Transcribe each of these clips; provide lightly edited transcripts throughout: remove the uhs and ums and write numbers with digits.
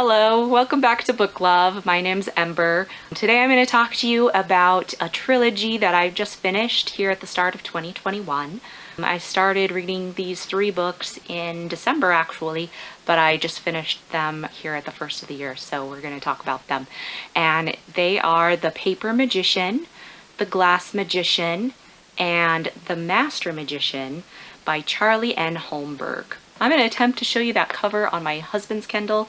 Hello, welcome back to Book Love. My name's Ember. Today I'm going to talk to you about a trilogy that I've just finished here at the start of 2021. I started reading these 3 books in December actually, but I just finished them here at the first of the year, so we're going to talk about them. And they are The Paper Magician, The Glass Magician, and The Master Magician by Charlie N. Holmberg. I'm going to attempt to show you that cover on my husband's Kindle.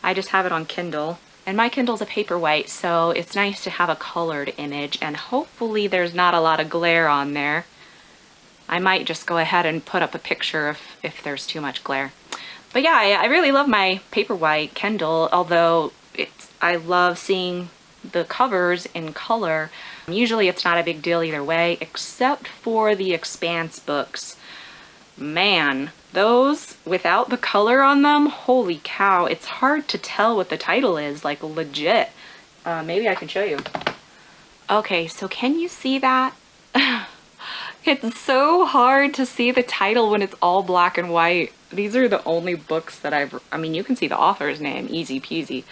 I just have it on Kindle, and my Kindle's a paperwhite, so it's nice to have a colored image, and hopefully there's not a lot of glare on there. I might just go ahead and put up a picture if there's too much glare. But yeah, I really love my paperwhite Kindle, although I love seeing the covers in color. Usually it's not a big deal either way, except for the Expanse books. Man, those without the color on them, holy cow, it's hard to tell what the title is, like legit. Maybe I can show you. Okay, so can you see that? It's so hard to see the title when it's all black and white. These are the only books that I mean, you can see the author's name, easy peasy.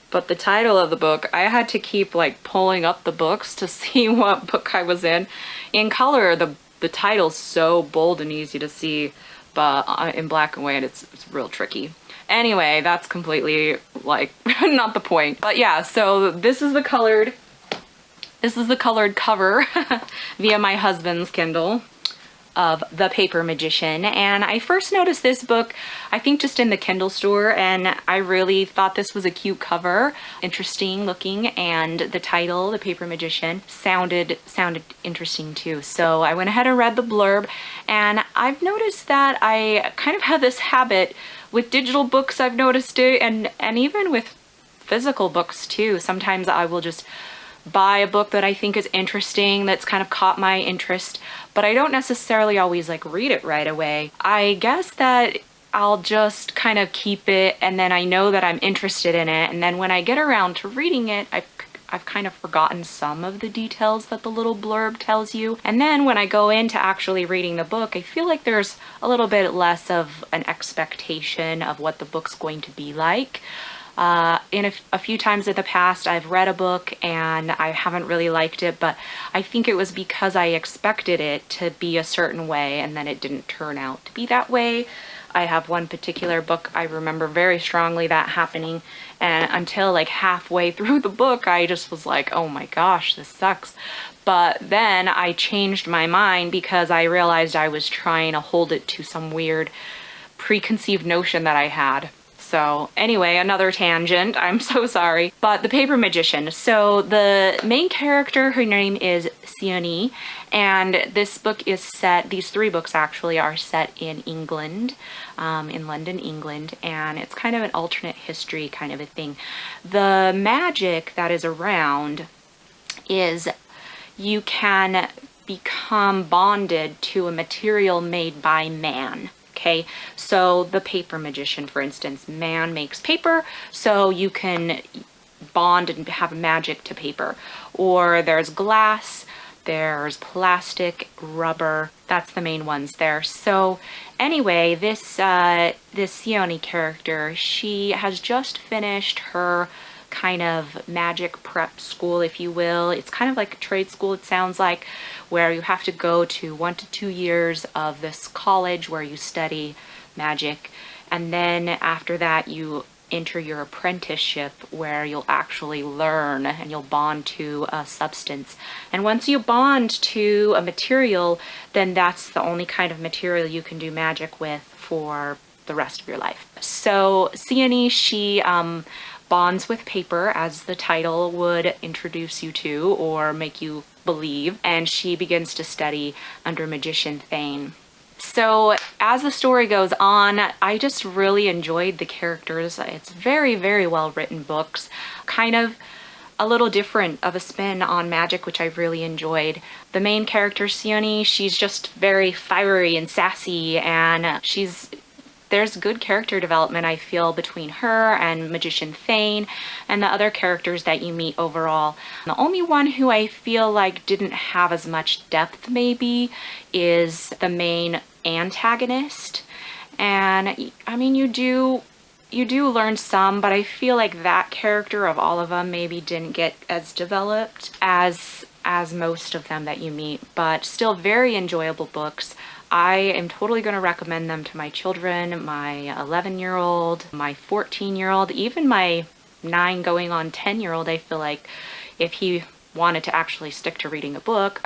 But the title of the book, I had to keep like pulling up the books to see what book I was in. In color, the title's so bold and easy to see, but in black and white, it's real tricky. Anyway, that's completely like not the point. But yeah, so this is the colored cover via my husband's Kindle of The Paper Magician. And I first noticed this book, I think just in the Kindle store, and I really thought this was a cute cover, interesting looking, and the title, The Paper Magician, sounded interesting too. So I went ahead and read the blurb, and I've noticed that I kind of have this habit with digital books. I've noticed it, and even with physical books too. Sometimes I will just buy a book that I think is interesting, that's kind of caught my interest, but I don't necessarily always like read it right away. I guess that I'll just kind of keep it, and then I know that I'm interested in it, and then when I get around to reading it, I've kind of forgotten some of the details that the little blurb tells you. And then when I go into actually reading the book, I feel like there's a little bit less of an expectation of what the book's going to be like. In a few times in the past, I've read a book and I haven't really liked it, but I think it was because I expected it to be a certain way and then it didn't turn out to be that way. I have one particular book I remember very strongly that happening, and until like halfway through the book, I just was like, oh my gosh, this sucks. But then I changed my mind because I realized I was trying to hold it to some weird preconceived notion that I had. So anyway, another tangent, I'm so sorry. But The Paper Magician. So the main character, her name is Sione, and this book is set, these 3 books actually are set in England, in London, England, and it's kind of an alternate history kind of a thing. The magic that is around is you can become bonded to a material made by man. Okay, so the paper magician, for instance, man makes paper, so you can bond and have magic to paper. Or there's glass, there's plastic, rubber, that's the main ones there. So anyway, this Sione character, she has just finished her kind of magic prep school, if you will. It's kind of like a trade school, it sounds like, where you have to go to 1 to 2 years of this college where you study magic, and then after that you enter your apprenticeship where you'll actually learn and you'll bond to a substance. And once you bond to a material, then that's the only kind of material you can do magic with for the rest of your life. So Sione, she bonds with paper, as the title would introduce you to or make you believe, and she begins to study under magician Thane. So as the story goes on, I just really enjoyed the characters. It's very, very well written books, kind of a little different of a spin on magic, which I really enjoyed. The main character, Sione, she's just very fiery and sassy, and there's good character development, I feel, between her and Magician Thane and the other characters that you meet overall. The only one who I feel like didn't have as much depth maybe is the main antagonist. And I mean, you do you do learn some, but I feel like that character of all of them maybe didn't get as developed as most of them that you meet, but still very enjoyable books. I am totally going to recommend them to my children, my 11-year-old, my 14-year-old, even my 9 going on 10-year-old. I feel like if he wanted to actually stick to reading a book,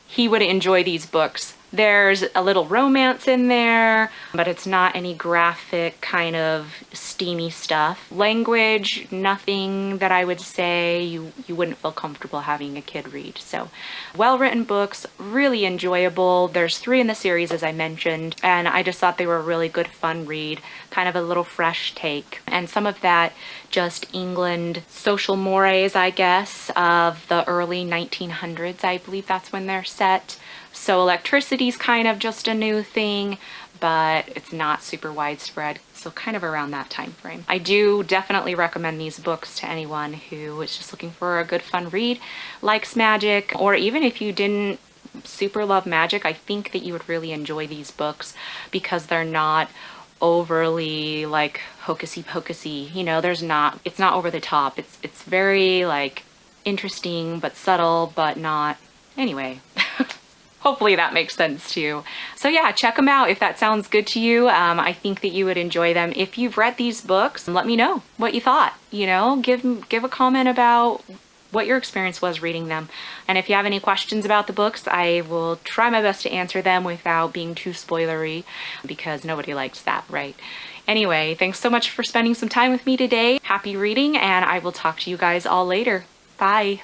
he would enjoy these books. There's a little romance in there, but it's not any graphic kind of steamy stuff. Language, nothing that I would say you wouldn't feel comfortable having a kid read. So well-written books, really enjoyable. There's 3 in the series, as I mentioned, and I just thought they were a really good, fun read, kind of a little fresh take. And some of that just England social mores, I guess, of the early 1900s. I believe that's when they're set. So electricity's kind of just a new thing, but it's not super widespread. So kind of around that time frame. I do definitely recommend these books to anyone who is just looking for a good, fun read, likes magic, or even if you didn't super love magic, I think that you would really enjoy these books because they're not overly like hocusy pocusy, you know, it's not over the top. It's very like interesting but subtle, but not, anyway. Hopefully that makes sense to you. So yeah, check them out if that sounds good to you. I think that you would enjoy them. If you've read these books, let me know what you thought. You know, give a comment about what your experience was reading them. And if you have any questions about the books, I will try my best to answer them without being too spoilery, because nobody likes that, right? Anyway, thanks so much for spending some time with me today. Happy reading, and I will talk to you guys all later. Bye.